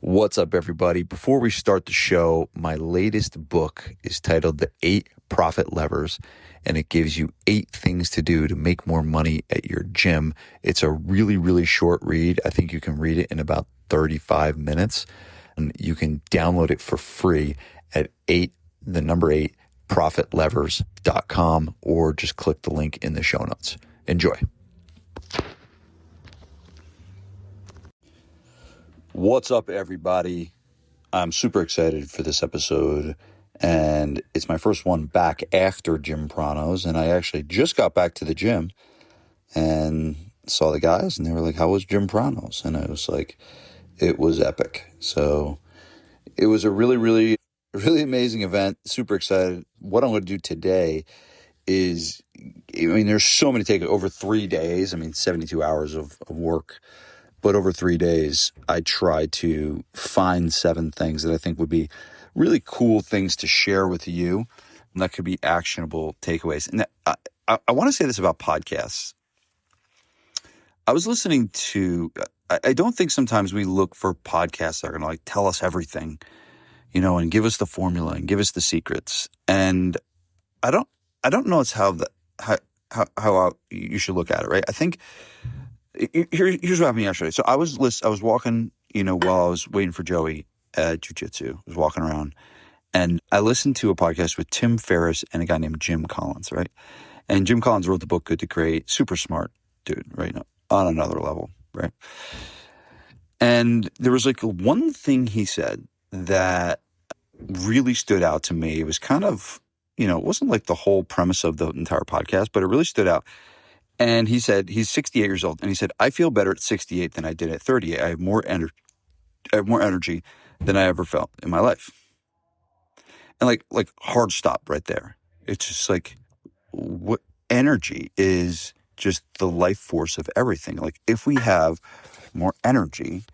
What's up, everybody? Before we start the show, my latest book is titled The 8 Profit Levers, and it gives you 8 things to do to make more money at your gym. It's a really, really short read. I think you can read it in about 35 minutes, and you can download it for free at 8profitlevers.com, or just click the link in the show notes. Enjoy. What's up, everybody? I'm super excited for this episode, and it's my first one back after Gympronos, and I actually just got back to the gym and saw the guys, and they were like, how was Gympronos? And I was like, it was epic. So it was a really, really, really amazing event. Super excited. What I'm going to do today is, there's so many takeaways over 3 days. 72 hours of work. But over 3 days, I try to find 7 things that I think would be really cool things to share with you, and that could be actionable takeaways. And I want to say this about podcasts. I was listening to, I don't think sometimes we look for podcasts that are going to tell us everything, and give us the formula and give us the secrets. And I don't know it's how you should look at it, right? I think here's what happened yesterday. So I was walking, while I was waiting for Joey at jiu-jitsu. I was walking around, and I listened to a podcast with Tim Ferriss and a guy named Jim Collins, right? And Jim Collins wrote the book Good to Great. Super smart dude, right? On another level, right? And there was one thing he said that really stood out to me. It was kind of, it wasn't the whole premise of the entire podcast, but it really stood out. And he said, he's 68 years old. And he said, I feel better at 68 than I did at 38. I have more energy than I ever felt in my life. And hard stop right there. It's just what energy is just the life force of everything. If we have more energy,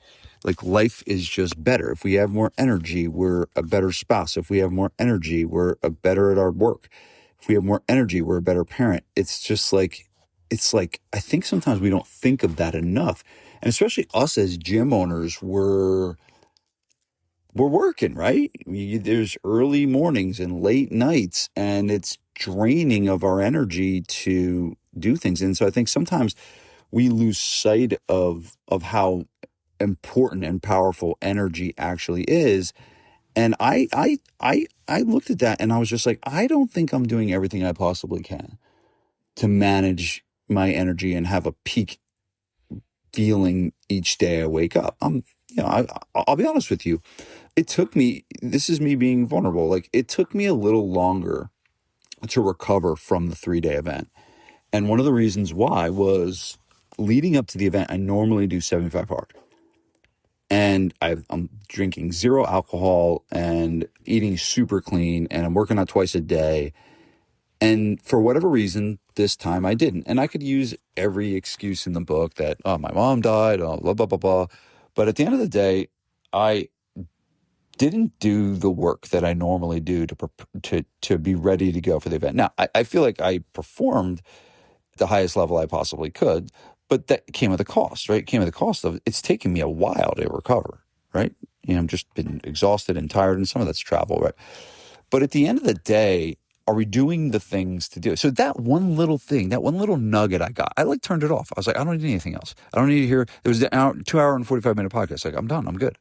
life is just better. If we have more energy, we're a better spouse. If we have more energy, we're better at our work. If we have more energy, we're a better parent. It's just I think sometimes we don't think of that enough. And especially us as gym owners, we're working, right? There's early mornings and late nights, and it's draining of our energy to do things. And so I think sometimes we lose sight of how important and powerful energy actually is. And I looked at that, and I was just I don't think I'm doing everything I possibly can to manage my energy and have a peak feeling each day I wake up. I'll be honest with you. It took me, this is me being vulnerable. It took me a little longer to recover from the 3-day event. And one of the reasons why was leading up to the event, I normally do 75 hard. And I'm drinking 0 alcohol and eating super clean, and I'm working out twice a day. And for whatever reason, this time I didn't. And I could use every excuse in the book that, oh, my mom died, oh, blah, blah, blah, blah. But at the end of the day, I didn't do the work that I normally do to be ready to go for the event. Now, I feel like I performed the highest level I possibly could, but that came at a cost, right? It came at the cost of, it's taken me a while to recover, right? I've just been exhausted and tired, and some of that's travel, right? But at the end of the day, are we doing the things to do it? So that one little thing, that one little nugget I got, I turned it off. I was I don't need anything else. I don't need to hear, it was an 2 hour and 45 minute podcast. I'm done. I'm good.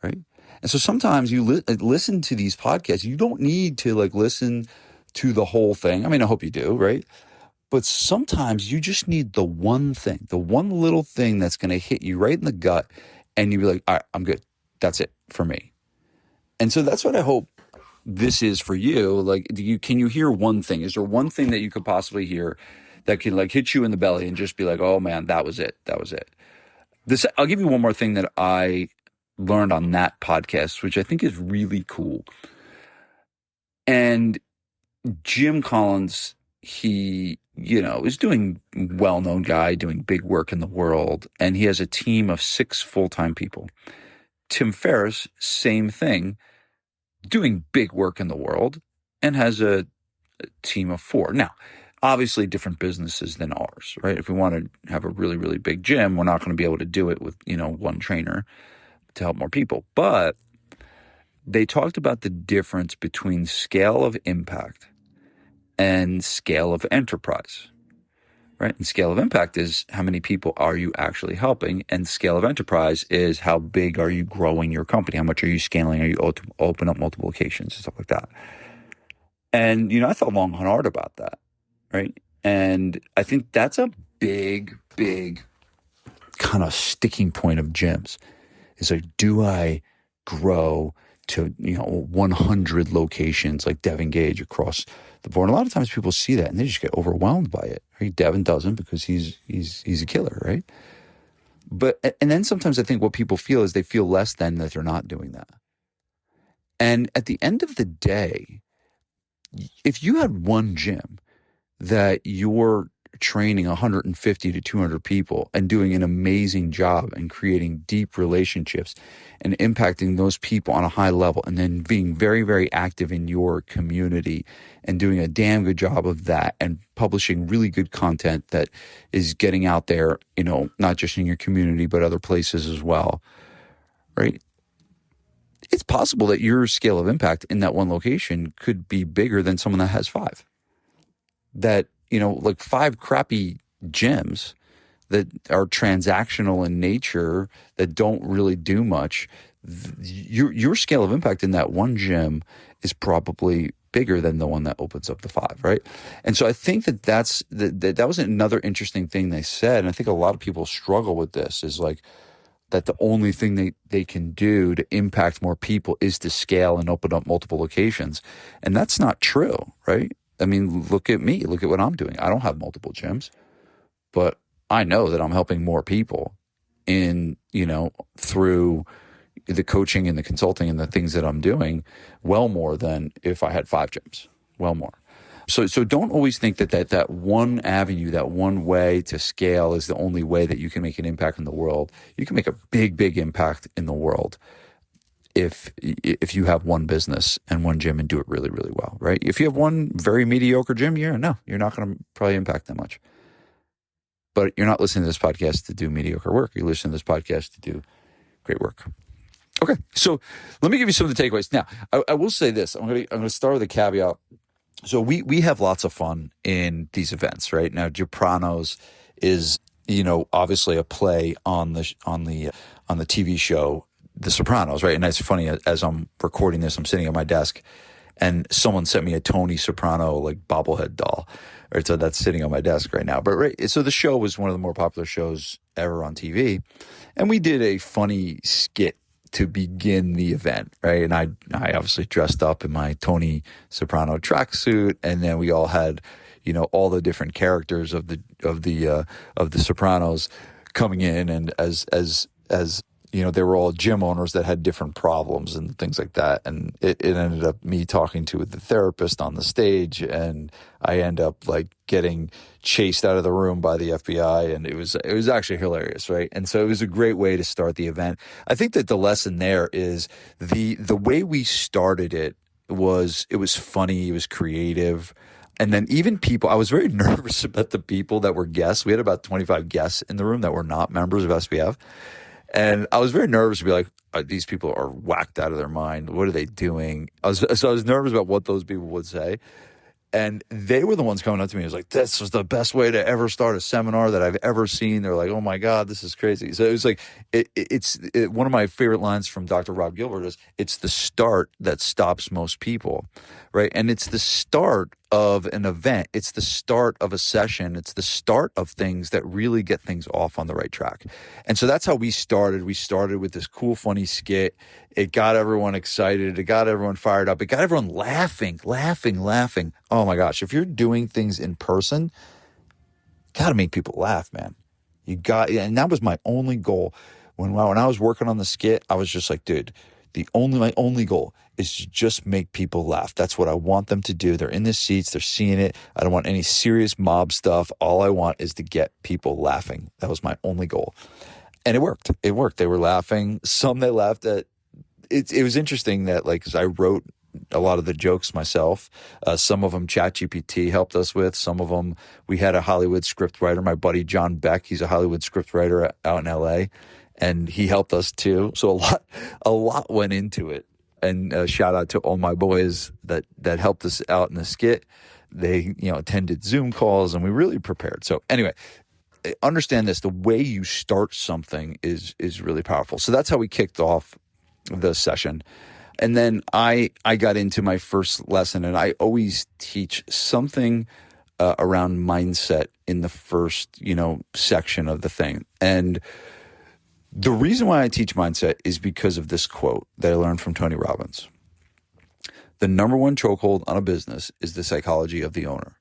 Right. And so sometimes you listen to these podcasts. You don't need to listen to the whole thing. I hope you do. Right. But sometimes you just need the one thing, the one little thing that's going to hit you right in the gut. And you'll be like, all right, I'm good. That's it for me. And so that's what I hope this is for you. Can you hear one thing? Is there one thing that you could possibly hear that can hit you in the belly and just be oh man, that was it. That was it. I'll give you one more thing that I learned on that podcast, which I think is really cool. And Jim Collins, he, is doing well-known guy, doing big work in the world. And he has a team of 6 full-time people. Tim Ferriss, same thing, doing big work in the world, and has a team of 4. Now, obviously different businesses than ours, right? If we want to have a really, really big gym, we're not going to be able to do it with, one trainer. to help more people. But they talked about the difference between scale of impact and scale of enterprise, right? And scale of impact is how many people are you actually helping, and scale of enterprise is how big are you growing your company? How much are you scaling? Are you open up multiple locations and stuff like that? And, I thought long and hard about that, right? And I think that's a big, big kind of sticking point of gyms. Is like, do I grow to 100 locations like Devin Gage across the board? And a lot of times people see that and they just get overwhelmed by it. Right? Devin doesn't, because he's a killer, right? And then sometimes I think what people feel is they feel less than that they're not doing that. And at the end of the day, if you had one gym that you're training 150 to 200 people and doing an amazing job and creating deep relationships and impacting those people on a high level, and then being very, very active in your community and doing a damn good job of that and publishing really good content that is getting out there, not just in your community, but other places as well, right? It's possible that your scale of impact in that one location could be bigger than someone that has 5. That, like 5 crappy gyms that are transactional in nature, that don't really do much, your scale of impact in that one gym is probably bigger than the one that opens up the 5, right? And so I think that was another interesting thing they said, and I think a lot of people struggle with this, is like that the only thing they can do to impact more people is to scale and open up multiple locations. And that's not true, right? I mean, look at me. Look at what I'm doing. I don't have multiple gyms, but I know that I'm helping more people through the coaching and the consulting and the things that I'm doing, well more than if I had 5 gyms, well more. So don't always think that one avenue, that one way to scale is the only way that you can make an impact in the world. You can make a big, big impact in the world if you have one business and one gym and do it really, really well, right? If you have one very mediocre gym, you're not going to probably impact that much. But you're not listening to this podcast to do mediocre work. You're listening to this podcast to do great work. Okay, so let me give you some of the takeaways. Now, I will say this. I'm going to start with a caveat. So we have lots of fun in these events, right? Now, Gympronos is, obviously a play on the TV show The Sopranos, right? And it's funny, as I'm recording this, I'm sitting at my desk and someone sent me a Tony Soprano like bobblehead doll, right? So that's sitting on my desk right now. But right, so the show was one of the more popular shows ever on TV, and we did a funny skit to begin the event, right? And I obviously dressed up in my Tony Soprano tracksuit, and then we all had, all the different characters of the Sopranos coming in, and as they were all gym owners that had different problems and things like that. And it ended up me talking to the therapist on the stage, and I end up like getting chased out of the room by the FBI. And it was actually hilarious, right? And so it was a great way to start the event. I think that the lesson there is the way we started it was funny, it was creative. And then even people, I was very nervous about the people that were guests. We had about 25 guests in the room that were not members of SPF. And I was very nervous to be like, these people are whacked out of their mind. What are they doing? I was nervous about what those people would say. And they were the ones coming up to me. It was like, this was the best way to ever start a seminar that I've ever seen. They're like, oh my God, this is crazy. So it was like, it's one of my favorite lines from Dr. Rob Gilbert is, it's the start that stops most people, right? And it's the start of an event. It's the start of a session. It's the start of things that really get things off on the right track. And so that's how we started. We started with this cool, funny skit. It got everyone excited. It got everyone fired up. It got everyone laughing. Oh my gosh. If you're doing things in person, got to make people laugh, man. And that was my only goal. When I was working on the skit, I was just like, dude, my only goal is to just make people laugh. That's what I want them to do. They're in the seats. They're seeing it. I don't want any serious mob stuff. All I want is to get people laughing. That was my only goal. And it worked. They were laughing. Some they laughed at. It was interesting that, like, 'cause I wrote a lot of the jokes myself. Some of them ChatGPT helped us with. Some of them we had a Hollywood script writer, my buddy John Beck. He's a Hollywood script writer out in LA. and he helped us too. So a lot went into it. And shout out to all my boys that helped us out in the skit. They, attended Zoom calls, and we really prepared. So anyway, understand this: the way you start something is really powerful. So that's how we kicked off the session. And then I got into my first lesson, and I always teach something around mindset in the first, section of the thing. And the reason why I teach mindset is because of this quote that I learned from Tony Robbins. The number one chokehold on a business is the psychology of the owner.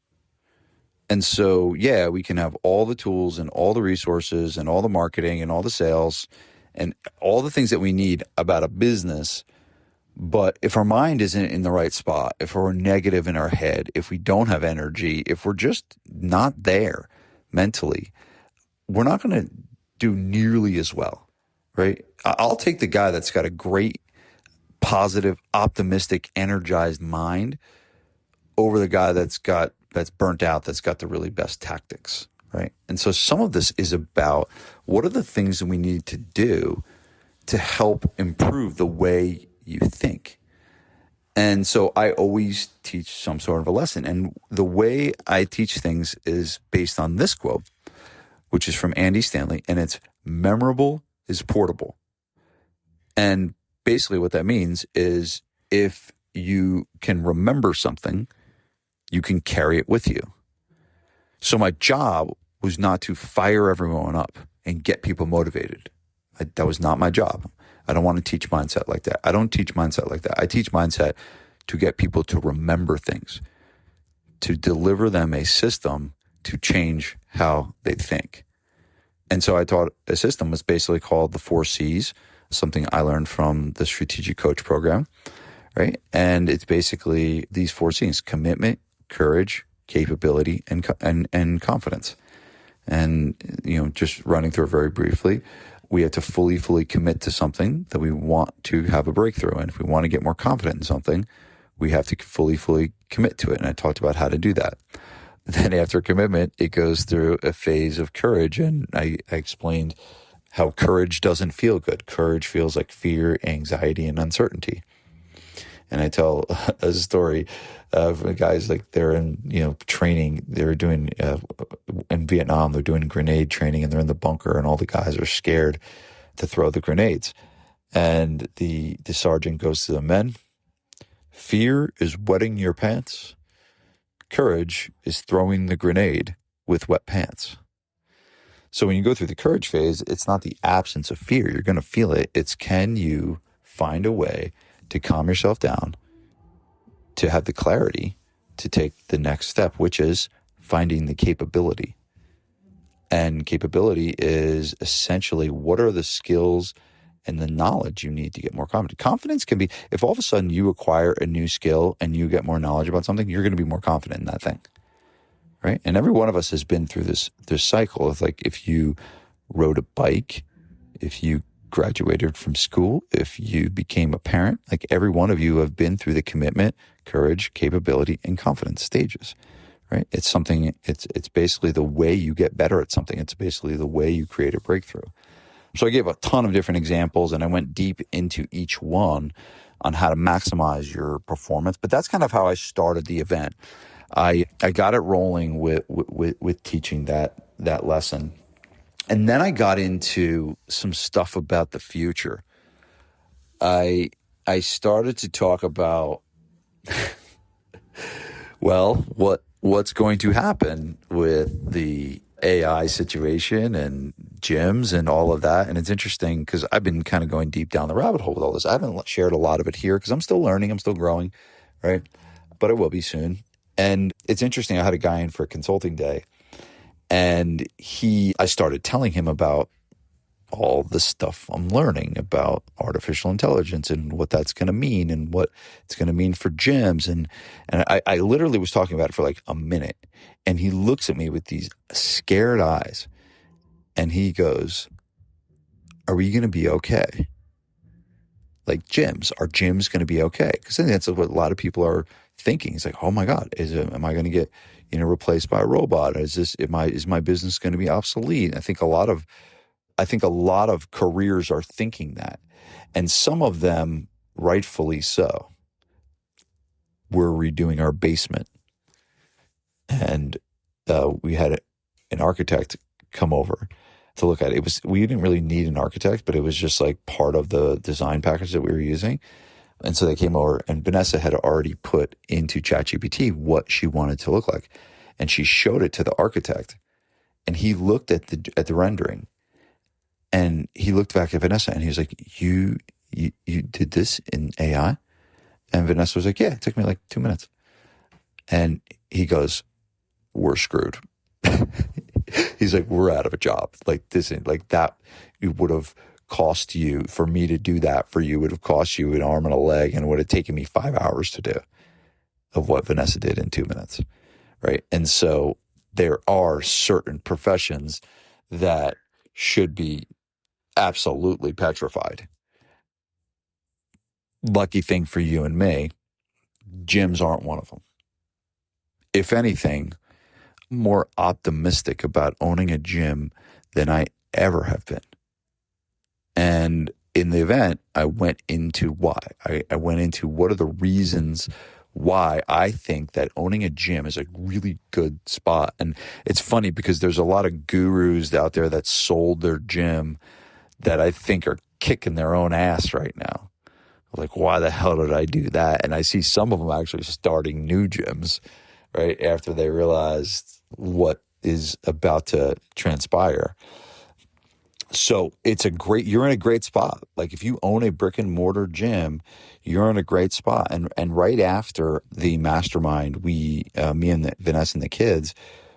And so, yeah, we can have all the tools and all the resources and all the marketing and all the sales and all the things that we need about a business. But if our mind isn't in the right spot, if we're negative in our head, if we don't have energy, if we're just not there mentally, we're not going to do nearly as well, right? I'll take the guy that's got a great, positive, optimistic, energized mind over the guy that's burnt out, that's got the really best tactics, right? And so some of this is about what are the things that we need to do to help improve the way you think. And so I always teach some sort of a lesson. And the way I teach things is based on this quote, which is from Andy Stanley, and it's memorable is portable. And basically what that means is if you can remember something, you can carry it with you. So my job was not to fire everyone up and get people motivated. That was not my job. I don't want to teach mindset like that. I don't teach mindset like that. I teach mindset to get people to remember things, to deliver them a system to change how they think. And so I taught a system was basically called the 4 C's, something I learned from the Strategic Coach program, right? And it's basically these 4 C's: commitment, courage, capability, and confidence. And, just running through it very briefly, we have to fully commit to something that we want to have a breakthrough. And if we want to get more confident in something, we have to fully commit to it. And I talked about how to do that. Then after commitment, it goes through a phase of courage. And I explained how courage doesn't feel good. Courage feels like fear, anxiety, and uncertainty. And I tell a story of guys like they're in, training. They're doing in Vietnam. They're doing grenade training, and they're in the bunker, and all the guys are scared to throw the grenades. And the sergeant goes to the men: fear is wetting your pants. Courage is throwing the grenade with wet pants. So when you go through the courage phase, it's not the absence of fear. You're going to feel it. It's can you find a way to calm yourself down, to have the clarity to take the next step, which is finding the capability. And capability is essentially what are the skills and the knowledge you need to get more confident. Confidence can be, if all of a sudden you acquire a new skill and you get more knowledge about something, you're going to be more confident in that thing, right? And every one of us has been through this cycle of like, if you rode a bike, if you graduated from school, if you became a parent, like every one of you have been through the commitment, courage, capability, and confidence stages, right? It's something, it's basically the way you get better at something. It's basically the way you create a breakthrough. So I gave a ton of different examples, and I went deep into each one on how to maximize your performance. But that's kind of how I started the event. I got it rolling with teaching that lesson. And then I got into some stuff about the future. I started to talk about, well, what's going to happen with the AI situation and gyms and all of that. And it's interesting because I've been kind of going deep down the rabbit hole with all this. I haven't shared a lot of it here because I'm still learning, I'm still growing, right? But I will be soon. And it's interesting, I had a guy in for a consulting day, and I started telling him about all the stuff I'm learning about artificial intelligence and what that's going to mean and what it's going to mean for gyms. And I literally was talking about it for like a minute, and he looks at me with these scared eyes and he goes, "Are we going to be okay? Like are gyms going to be okay?" Because I think that's what a lot of people are thinking. It's like, oh my God, am I going to get, replaced by a robot? Is my business going to be obsolete? I think a lot of I think a lot of careers are thinking that, and some of them rightfully so. We're redoing our basement, and we had an architect come over to look at it. We didn't really need an architect, but it was just like part of the design package that we were using. And so they came over, and Vanessa had already put into ChatGPT what she wanted to look like, and she showed it to the architect, and he looked at the rendering, and he looked back at Vanessa, and he was like, "You did this in AI?" And Vanessa was like, "Yeah, it took me like 2 minutes." And he goes, "We're screwed." He's like, "We're out of a job. Like this, like that, it would have cost you for me to do that for you. Would have cost you an arm and a leg, and it would have taken me 5 hours to do of what Vanessa did in 2 minutes." Right. And so there are certain professions that should be absolutely petrified. Lucky thing for you and me, gyms aren't one of them. If anything, I'm more optimistic about owning a gym than I ever have been. And in the event, I went into why. I went into what are the reasons why I think that owning a gym is a really good spot. And it's funny because there's a lot of gurus out there that sold their gym that I think are kicking their own ass right now. Like, why the hell did I do that? And I see some of them actually starting new gyms, right, after they realized what is about to transpire. So you're in a great spot. Like if you own a brick and mortar gym, you're in a great spot. And right after the mastermind, me and Vanessa and the kids,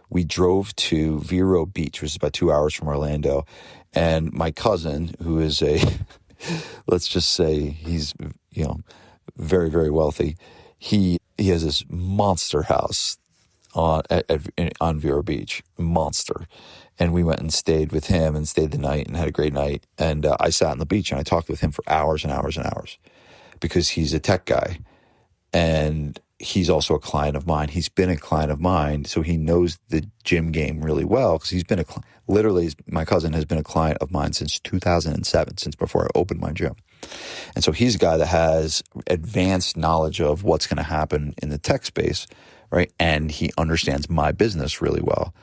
we drove to Vero Beach, which is about 2 hours from Orlando. And my cousin, who is let's just say he's, very, very wealthy. He has this monster house on Vero Beach, monster. And we went and stayed with him and stayed the night and had a great night. And I sat on the beach and I talked with him for hours and hours and hours because he's a tech guy. And he's also a client of mine. He's been a client of mine, so he knows the gym game really well because he's been literally, my cousin has been a client of mine since 2007, since before I opened my gym. And so he's a guy that has advanced knowledge of what's going to happen in the tech space, right? And he understands my business really well.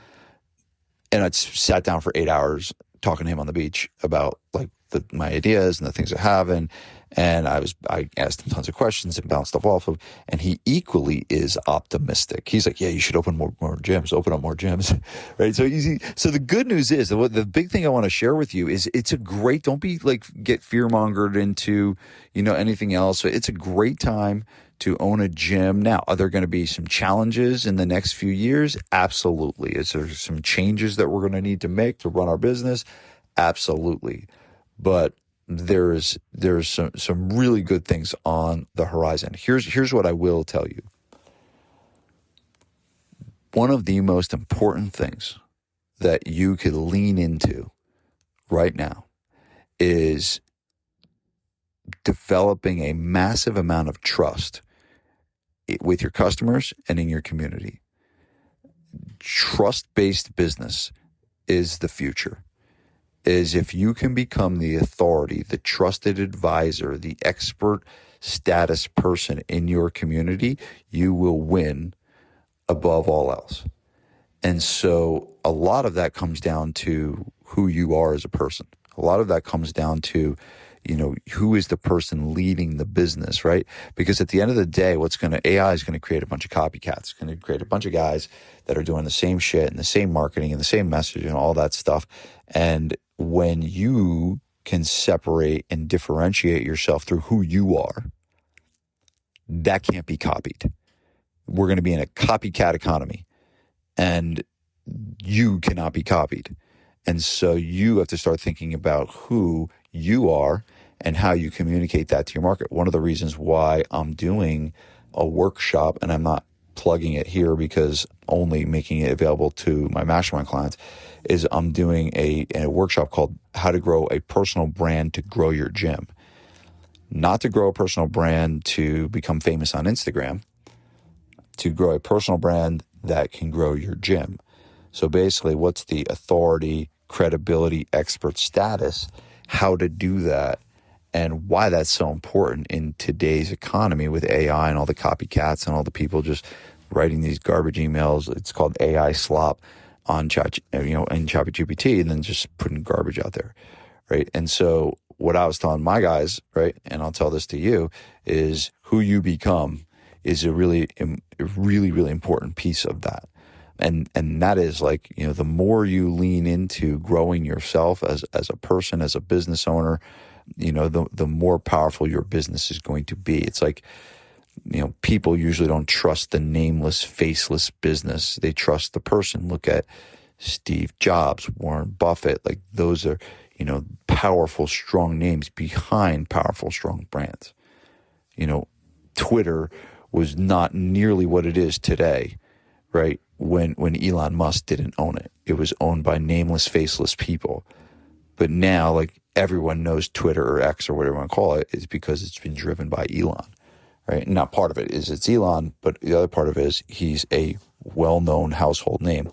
And I sat down for 8 hours talking to him on the beach about like my ideas and the things I have. And I asked him tons of questions and bounced stuff off of, and he equally is optimistic. He's like, yeah, you should open more gyms, open up more gyms. Right. So the good news is the big thing I want to share with you is don't be like, get fear mongered into, anything else. It's a great time to own a gym. Now, are there going to be some challenges in the next few years? Absolutely. Is there some changes that we're going to need to make to run our business? Absolutely. But there's some really good things on the horizon. Here's what I will tell you. One of the most important things that you could lean into right now is developing a massive amount of trust with your customers and in your community. Trust-based business is the future. Is if you can become the authority, the trusted advisor, the expert status person in your community, you will win above all else. And so a lot of that comes down to who you are as a person. A lot of that comes down to, who is the person leading the business, right? Because at the end of the day, AI is going to create a bunch of copycats. It's going to create a bunch of guys that are doing the same shit and the same marketing and the same message and all that stuff. And when you can separate and differentiate yourself through who you are, that can't be copied. We're going to be in a copycat economy, and you cannot be copied. And so you have to start thinking about who you are and how you communicate that to your market. One of the reasons why I'm doing a workshop, and I'm not plugging it here because only making it available to my mastermind clients, is I'm doing a workshop called How to Grow a Personal Brand to Grow Your Gym. Not to grow a personal brand to become famous on Instagram, to grow a personal brand that can grow your gym. So basically, what's the authority, credibility, expert status, how to do that, and why that's so important in today's economy with AI and all the copycats and all the people just writing these garbage emails. It's called AI slop on chat, in ChatGPT, and then just putting garbage out there, right? And so what I was telling my guys, right, and I'll tell this to you, is who you become is a really, really important piece of that. And that is like, the more you lean into growing yourself as a person, as a business owner, the more powerful your business is going to be. It's like, people usually don't trust the nameless, faceless business. They trust the person. Look at Steve Jobs, Warren Buffett. Like, those are, powerful, strong names behind powerful, strong brands. Twitter was not nearly what it is today, right? When Elon Musk didn't own it. It was owned by nameless, faceless people. But now, like, everyone knows Twitter or X or whatever you want to call it is because it's been driven by Elon, right? And now part of it is it's Elon, but the other part of it is he's a well-known household name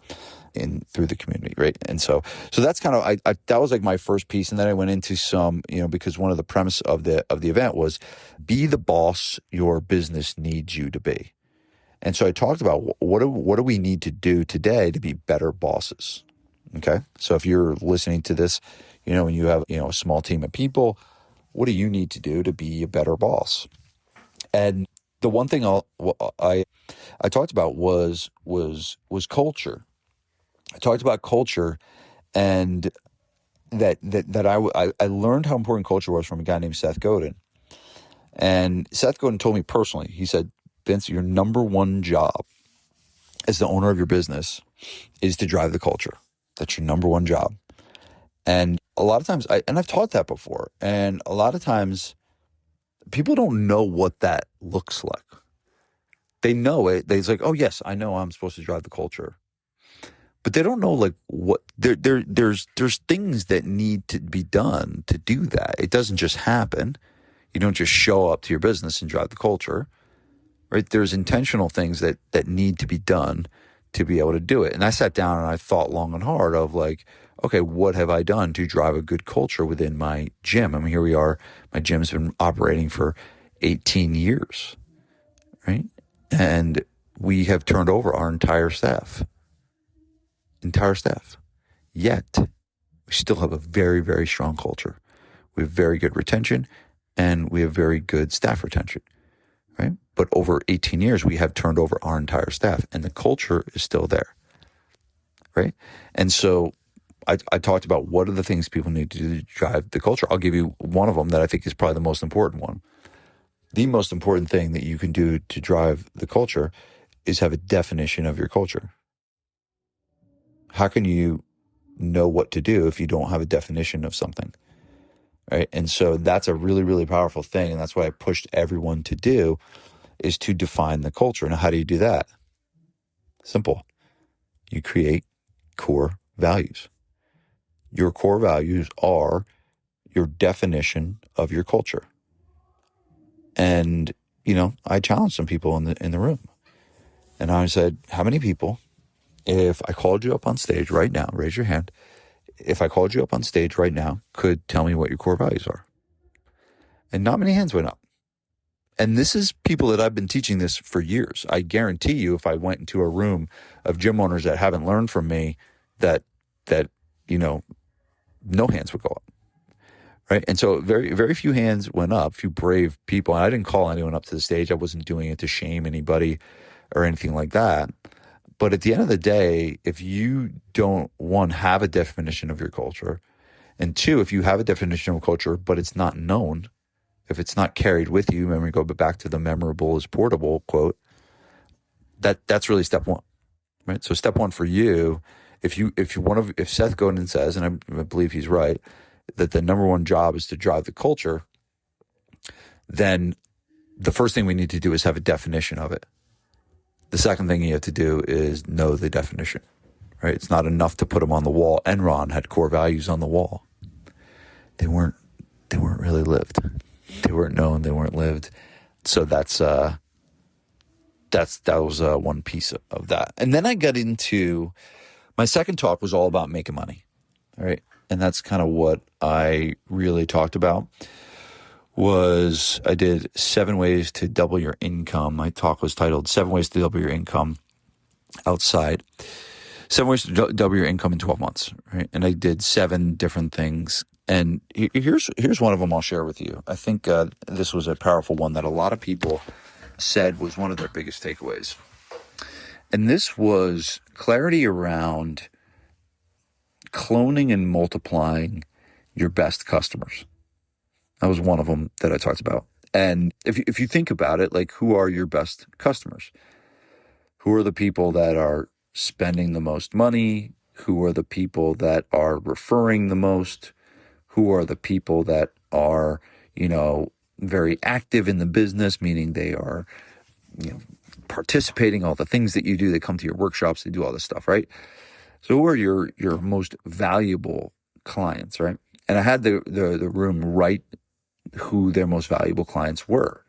through the community, right? And so that's kind of that was like my first piece, and then I went into some, because one of the premise of the event was be the boss your business needs you to be. And so I talked about what do we need to do today to be better bosses. Okay, so if you're listening to this, and you have a small team of people, what do you need to do to be a better boss? And the one thing I talked about was culture. I talked about culture, and that I learned how important culture was from a guy named Seth Godin. And Seth Godin told me personally, he said, Vince, your number one job as the owner of your business is to drive the culture. That's your number one job. And a lot of times, I've taught that before, and a lot of times people don't know what that looks like. They know it. They're like, oh yes, I know I'm supposed to drive the culture. But they don't know like what there's things that need to be done to do that. It doesn't just happen. You don't just show up to your business and drive the culture, right? There's intentional things that need to be done to be able to do it. And I sat down and I thought long and hard of like, okay, what have I done to drive a good culture within my gym? I mean, here we are. My gym's been operating for 18 years, right? And we have turned over our entire staff. Yet, we still have a very, very strong culture. We have very good retention, and we have very good staff retention, right? But over 18 years, we have turned over our entire staff, and the culture is still there, right? And so I talked about what are the things people need to do to drive the culture. I'll give you one of them that I think is probably the most important one. The most important thing that you can do to drive the culture is have a definition of your culture. How can you know what to do if you don't have a definition of something, right? And so that's a really, really powerful thing, and that's what I pushed everyone to do is to define the culture. Now, how do you do that? Simple. You create core values. Your core values are your definition of your culture. And, I challenged some people in the room, and I said, how many people, if I called you up on stage right now, raise your hand, if I called you up on stage right now, could tell me what your core values are? And not many hands went up. And this is people that I've been teaching this for years. I guarantee you, if I went into a room of gym owners that haven't learned from me, that no hands would go up, right? And so very, very few hands went up, few brave people. And I didn't call anyone up to the stage. I wasn't doing it to shame anybody or anything like that. But at the end of the day, if you don't, one, have a definition of your culture, and two, if you have a definition of culture, but it's not known, if it's not carried with you, remember, go back to the memorable is portable quote, that's really step one, right? So step one for you, if Seth Godin says, and I believe he's right, that the number one job is to drive the culture, then the first thing we need to do is have a definition of it. The second thing you have to do is know the definition, right? It's not enough to put them on the wall. Enron had core values on the wall. They weren't really lived. They weren't known. They weren't lived. So that was one piece of that. And then I got into my second talk was all about making money. right? And that's kind of what I really talked about. I did 7 ways to double your income. My talk was titled 7 ways to double your income outside. 7 ways to double your income in 12 months, right? And I did 7 different things. And here's one of them I'll share with you. I think this was a powerful one that a lot of people said was one of their biggest takeaways. And this was clarity around cloning and multiplying your best customers. That was one of them that I talked about. And if you think about it, like, who are your best customers? Who are the people that are spending the most money? Who are the people that are referring the most? Who are the people that are, very active in the business, meaning they are, participating, all the things that you do, they come to your workshops, they do all this stuff, right? So who are your most valuable clients, right? And I had the room write who their most valuable clients were,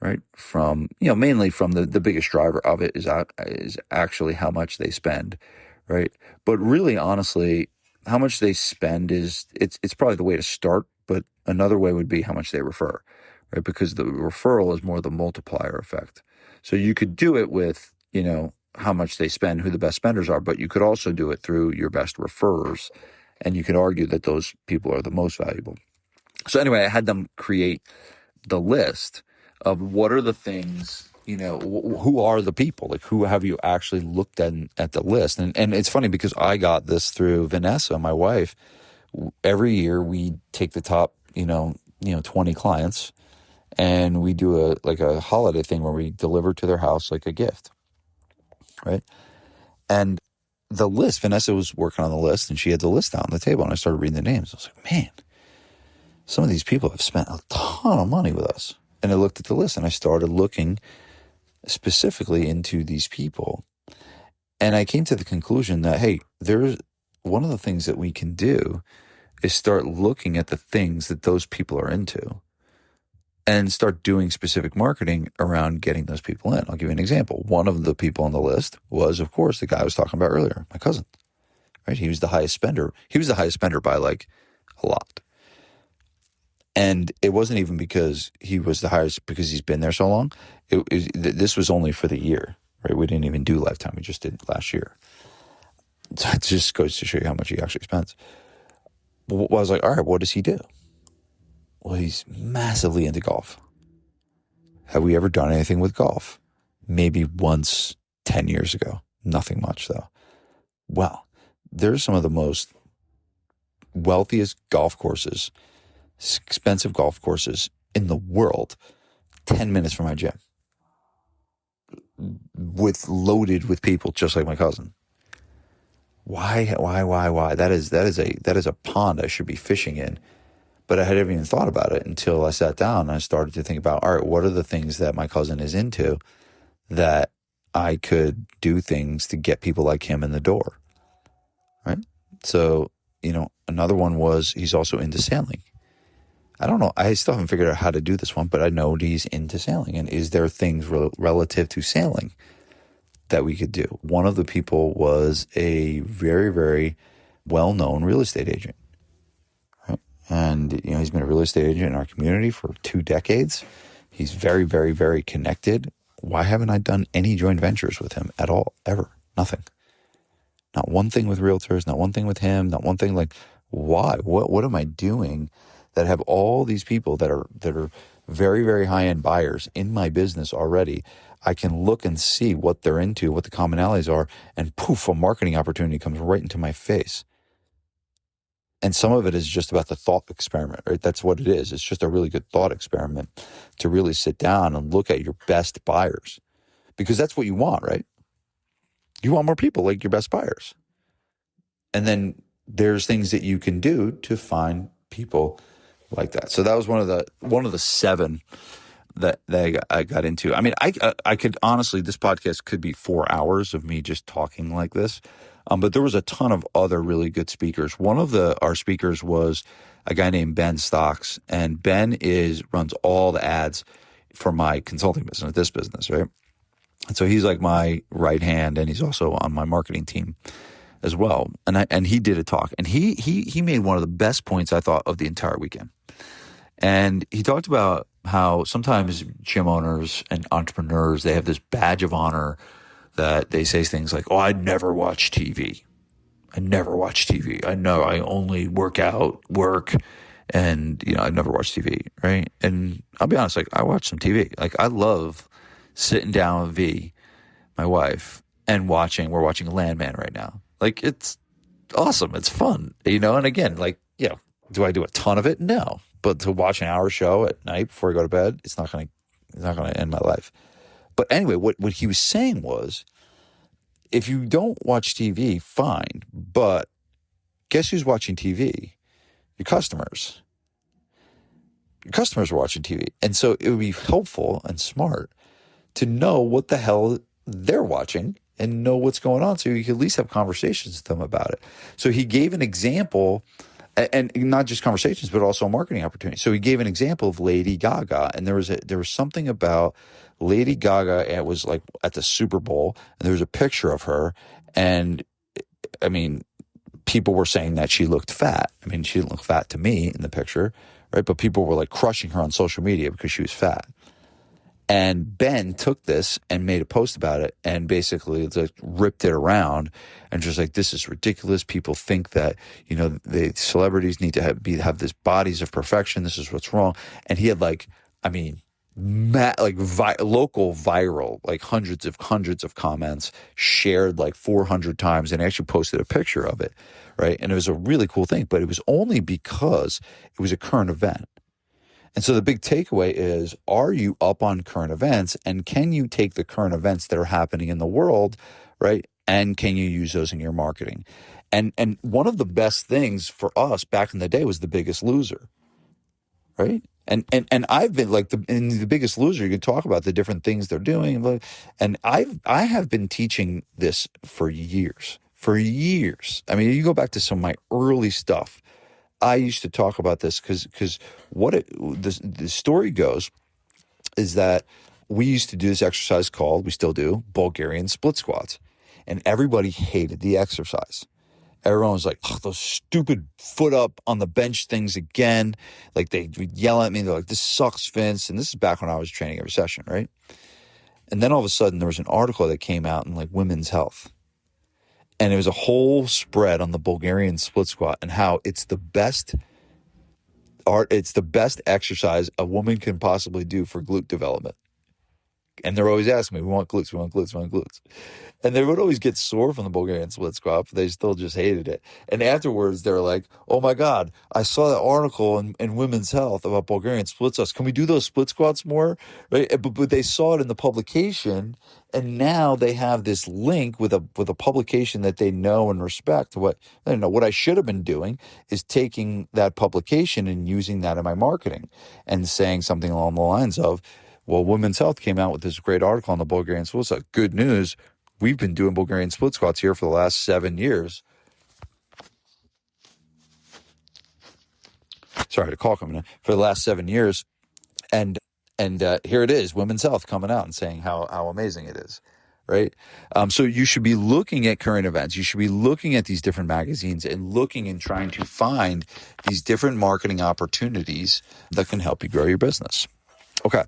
right? From, mainly from the biggest driver of it is actually how much they spend, right? But really, honestly, how much they spend it's probably the way to start, but another way would be how much they refer, right? Because the referral is more the multiplier effect. So you could do it with, how much they spend, who the best spenders are, but you could also do it through your best referrers. And you could argue that those people are the most valuable. So anyway, I had them create the list of what are the things, who are the people, like, who have you actually looked at the list? And it's funny because I got this through Vanessa, my wife. Every year we take the top, 20 clients, and we do a holiday thing where we deliver to their house like a gift, right? And the list, Vanessa was working on the list, and she had the list out on the table, and I started reading the names. I was like, man, some of these people have spent a ton of money with us. And I looked at the list, and I started looking specifically into these people. And I came to the conclusion that, hey, there's one of the things that we can do is start looking at the things that those people are into and start doing specific marketing around getting those people in. I'll give you an example. One of the people on the list was, of course, the guy I was talking about earlier, my cousin, right? He was the highest spender. He was the highest spender by like a lot. And it wasn't even because he was the highest because he's been there so long. This was only for the year, right? We didn't even do lifetime. We just did last year. So it just goes to show you how much he actually spends. Well, I was like, all right, what does he do? Well, he's massively into golf. Have we ever done anything with golf? Maybe once 10 years ago. Nothing much, though. Well, there's some of the most wealthiest golf courses, expensive golf courses in the world, 10 minutes from my gym, loaded with people just like my cousin. Why? That is a pond I should be fishing in. But I hadn't even thought about it until I sat down and I started to think about, all right, what are the things that my cousin is into that I could do things to get people like him in the door, right? So, another one was he's also into sailing. I don't know. I still haven't figured out how to do this one, but I know he's into sailing. And is there things relative to sailing that we could do? One of the people was a very, very well-known real estate agent. And, he's been a real estate agent in our community for 2 decades. He's very, very, very connected. Why haven't I done any joint ventures with him at all? Ever. Nothing. Not one thing with realtors, not one thing with him, not one thing. Like, why? What am I doing that have all these people that are very, very high-end buyers in my business already? I can look and see what they're into, what the commonalities are, and poof, a marketing opportunity comes right into my face. And some of it is just about the thought experiment, right? That's what it is. It's just a really good thought experiment to really sit down and look at your best buyers, because that's what you want, right? You want more people like your best buyers. And then there's things that you can do to find people like that. So that was one of the 7 that I got into. I mean, I could honestly, this podcast could be 4 hours of me just talking like this. But there was a ton of other really good speakers. One of our speakers was a guy named Ben Stocks, and Ben runs all the ads for my consulting business, this business, right? And so he's like my right hand, and he's also on my marketing team. as well. And he did a talk, and he made one of the best points I thought of the entire weekend. And he talked about how sometimes gym owners and entrepreneurs, they have this badge of honor that they say things like, "Oh, I never watch TV. I never watch TV. I know I only work out, work, and I never watch TV." Right? And I'll be honest, like I watch some TV. Like I love sitting down with V, my wife, and watching. We're watching Landman right now. Like it's awesome. It's fun, And again, like do I do a ton of it? No, but to watch an hour show at night before I go to bed, it's not gonna end my life. But anyway, what he was saying was, if you don't watch TV, fine. But guess who's watching TV? Your customers. Your customers are watching TV. And so it would be helpful and smart to know what the hell they're watching and know what's going on so you can at least have conversations with them about it. So he gave an example, and not just conversations, but also a marketing opportunity. So he gave an example of Lady Gaga, and there was something about Lady Gaga. It was like at the Super Bowl, and there was a picture of her, and I mean, people were saying that she looked fat. I mean, she didn't look fat to me in the picture, right? But people were like crushing her on social media because she was fat. And Ben took this and made a post about it and basically like ripped it around and just like, this is ridiculous. People think that, the celebrities need to have this bodies of perfection. This is what's wrong. And he had local viral, like hundreds of comments, shared like 400 times, and actually posted a picture of it, right? And it was a really cool thing, but it was only because it was a current event. And so the big takeaway is, are you up on current events, and can you take the current events that are happening in the world, right? And can you use those in your marketing? And one of the best things for us back in the day was The Biggest Loser, right? And I've been like in The Biggest Loser, you can talk about the different things they're doing. And I have been teaching this for years. I mean, you go back to some of my early stuff. I used to talk about this because the story goes is that we used to do this exercise called, we still do, Bulgarian split squats. And everybody hated the exercise. Everyone was like, "Oh, those stupid foot up on the bench things again." Like they would yell at me. They're like, "This sucks, Vince." And this is back when I was training every session, right? And then all of a sudden there was an article that came out in like Women's Health. And it was a whole spread on the Bulgarian split squat and how it's the best exercise a woman can possibly do for glute development. And they're always asking me, we want glutes. And they would always get sore from the Bulgarian split squat, but they still just hated it. And afterwards, they're like, "Oh my God, I saw that article in Women's Health about Bulgarian split squats. Can we do those split squats more?" Right? But they saw it in the publication, and now they have this link with a publication that they know and respect. What I should have been doing is taking that publication and using that in my marketing and saying something along the lines of, "Well, Women's Health came out with this great article on the Bulgarian split squat. Good news. We've been doing Bulgarian split squats here for the last 7 years." Sorry, the call coming in. For the last 7 years. And here it is, Women's Health coming out and saying how amazing it is, right? So you should be looking at current events. You should be looking at these different magazines and looking and trying to find these different marketing opportunities that can help you grow your business. Okay.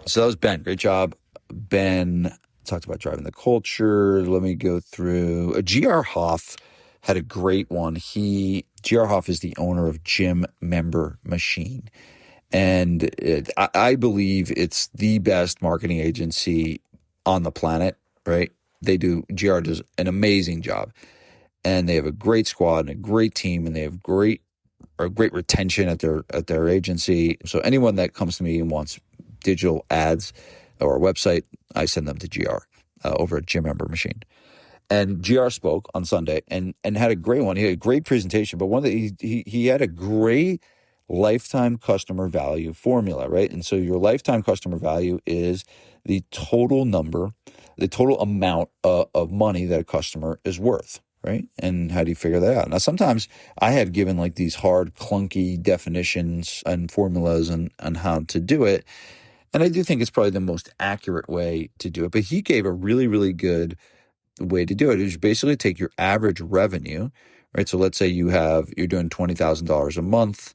So that was Ben. Great job, Ben. Talked about driving the culture. Let me go through. G.R. Hoff had a great one. G.R. Hoff is the owner of Gym Member Machine. And I believe it's the best marketing agency on the planet, right? GR does an amazing job. And they have a great squad and a great team, and they have great retention at their agency. So anyone that comes to me and wants digital ads or a website, I send them to GR over at Gym Member Machine. And GR spoke on Sunday and had a great one. He had a great presentation, but one that he had a great lifetime customer value formula, right? And so your lifetime customer value is the total amount of money that a customer is worth, right? And how do you figure that out? Now, sometimes I have given like these hard, clunky definitions and formulas on how to do it. And I do think it's probably the most accurate way to do it. But he gave a really, really good the way to do it is basically take your average revenue, right? So let's say you're doing $20,000 a month,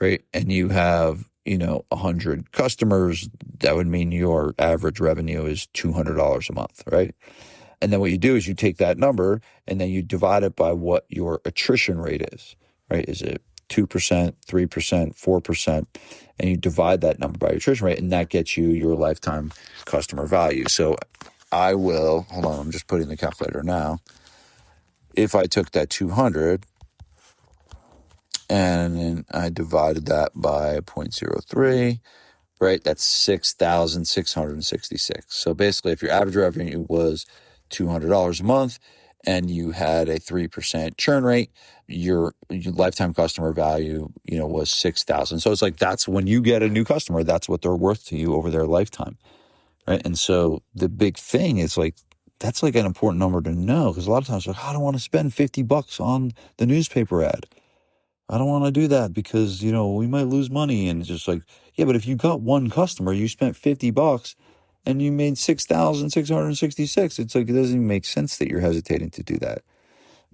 right? And you have, 100 customers. That would mean your average revenue is $200 a month, right? And then what you do is you take that number and then you divide it by what your attrition rate is, right? Is it 2%, 3%, 4%? And you divide that number by your attrition rate, and that gets you your lifetime customer value. So hold on, I'm just putting the calculator now. If I took that 200 and then I divided that by 0.03, right, that's 6,666. So basically, if your average revenue was $200 a month and you had a 3% churn rate, your lifetime customer value, was 6,000. So it's like, that's when you get a new customer, that's what they're worth to you over their lifetime, right? And so the big thing is like, that's like an important number to know, because a lot of times like, I don't want to spend $50 on the newspaper ad. I don't want to do that because, we might lose money. And it's just like, yeah, but if you got one customer, you spent $50 and you made 6,666. It's like, it doesn't even make sense that you're hesitating to do that.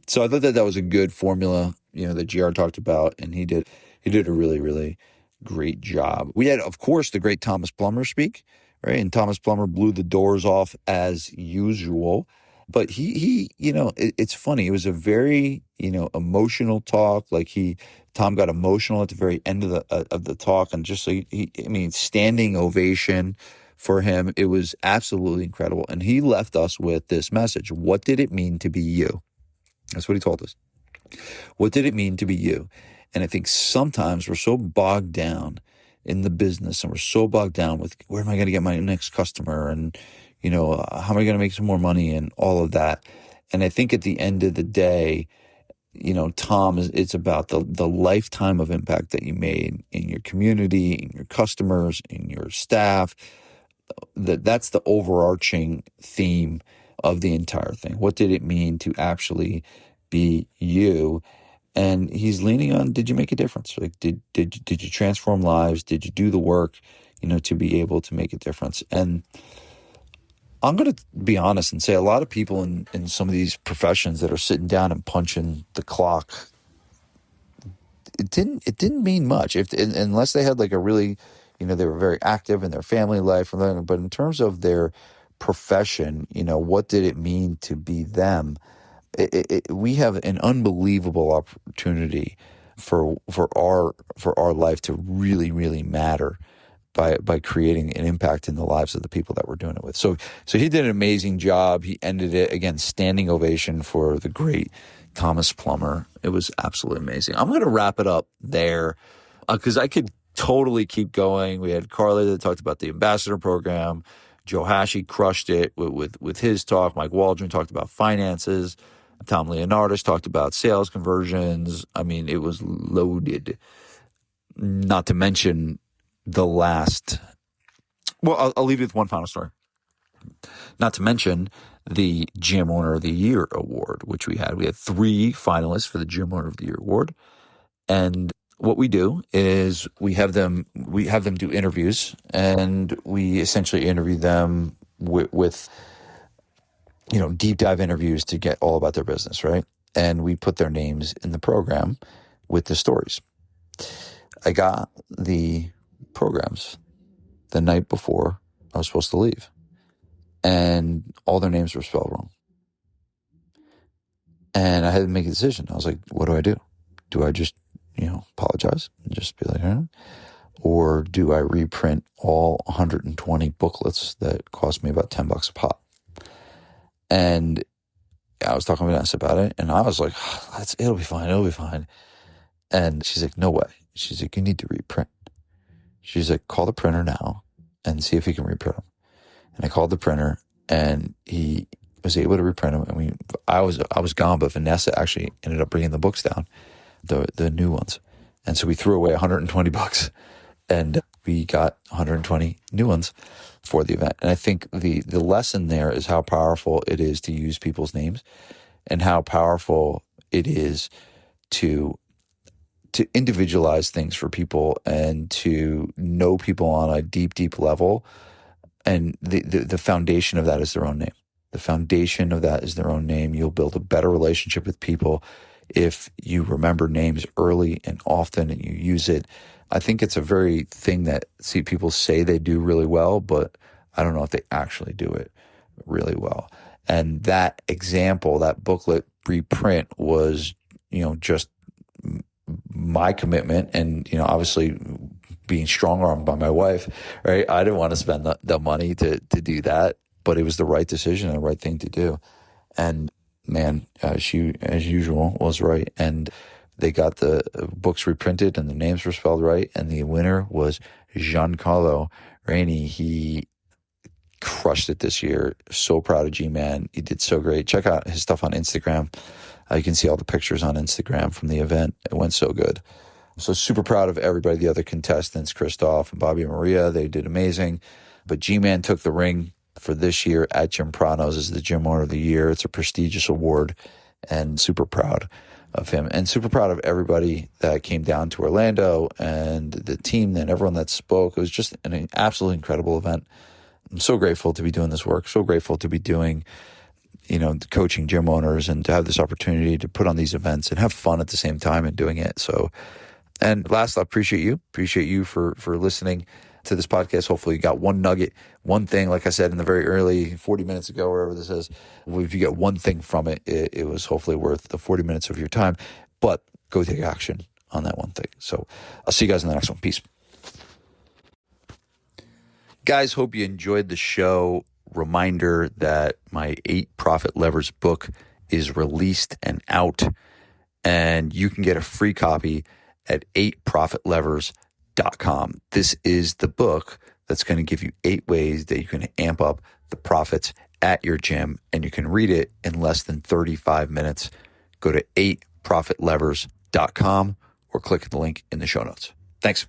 So I thought that was a good formula, that GR talked about, and he did a really, really great job. We had, of course, the great Thomas Plummer speak, right? And Thomas Plummer blew the doors off as usual. But it's funny. It was a very, emotional talk. Like Tom got emotional at the very end of the talk, and just standing ovation for him. It was absolutely incredible. And he left us with this message. What did it mean to be you? That's what he told us. What did it mean to be you? And I think sometimes we're so bogged down in the business, and we're so bogged down with where am I going to get my next customer, and how am I going to make some more money, and all of that. And I think at the end of the day, Tom, it's about the lifetime of impact that you made in your community, in your customers, in your staff. That's the overarching theme of the entire thing. What did it mean to actually be you? And he's leaning on, did you make a difference? Like, did you transform lives? Did you do the work, to be able to make a difference? And I'm going to be honest and say a lot of people in some of these professions that are sitting down and punching the clock, it didn't mean much unless they had like a really, they were very active in their family life. But in terms of their profession, what did it mean to be them? We have an unbelievable opportunity for our life to really, really matter by creating an impact in the lives of the people that we're doing it with. So he did an amazing job. He ended it, again, standing ovation for the great Thomas Plummer. It was absolutely amazing. I'm going to wrap it up there because I could totally keep going. We had Carly that talked about the ambassador program. Joe Hashi crushed it with his talk. Mike Waldron talked about finances. Tom Leonardis talked about sales conversions. I mean, it was loaded. Not to mention I'll leave you with one final story. Not to mention the Gym Owner of the Year award, which we had. We had 3 finalists for the Gym Owner of the Year award. And what we do is we have them do interviews, and we essentially interview them with deep dive interviews to get all about their business, right? And we put their names in the program with the stories. I got the programs the night before I was supposed to leave, and all their names were spelled wrong. And I had to make a decision. I was like, what do I do? Do I just, apologize and just be like, or do I reprint all 120 booklets that cost me about $10 a pop? And I was talking to Vanessa about it, and I was like, it'll be fine. And she's like, no way. She's like, you need to reprint. She's like, call the printer now and see if he can reprint them. And I called the printer, and he was able to reprint them. And I was gone, but Vanessa actually ended up bringing the books down, the new ones. And so we threw away 120 books, and we got 120 new ones for the event. And I think the lesson there is how powerful it is to use people's names, and how powerful it is to individualize things for people and to know people on a deep, deep level. And the foundation of that is their own name. The foundation of that is their own name. You'll build a better relationship with people if you remember names early and often and you use it. I think it's a very thing that people say they do really well, but I don't know if they actually do it really well. And that example, that booklet reprint was, just my commitment, and, obviously being strong-armed by my wife, right? I didn't want to spend the money to do that, but it was the right decision and the right thing to do. And man, she, as usual, was right. And they got the books reprinted and the names were spelled right. And the winner was Giancarlo Rainey. He crushed it this year. So proud of G-Man. He did so great. Check out his stuff on Instagram. You can see all the pictures on Instagram from the event. It went so good. So super proud of everybody, the other contestants, Christoph and Bobby and Maria. They did amazing. But G-Man took the ring for this year at Gympronos as the Gym Owner of the Year. It's a prestigious award, and super proud of him. And super proud of everybody that came down to Orlando and the team and everyone that spoke. It was just an absolutely incredible event. I'm so grateful to be doing this work, so grateful to be doing, coaching gym owners and to have this opportunity to put on these events and have fun at the same time and doing it. So, and last, I appreciate you for listening to this podcast. Hopefully you got one nugget, one thing, like I said in the very early 40 minutes ago, wherever this is, if you get one thing from it, it was hopefully worth the 40 minutes of your time, but go take action on that one thing. So I'll see you guys in the next one. Peace. Guys, hope you enjoyed the show. Reminder that my 8 Profit Levers book is released and out, and you can get a free copy at 8profitlevers.com. This is the book that's going to give you 8 ways that you can amp up the profits at your gym, and you can read it in less than 35 minutes. Go to 8profitlevers.com or click the link in the show notes. Thanks.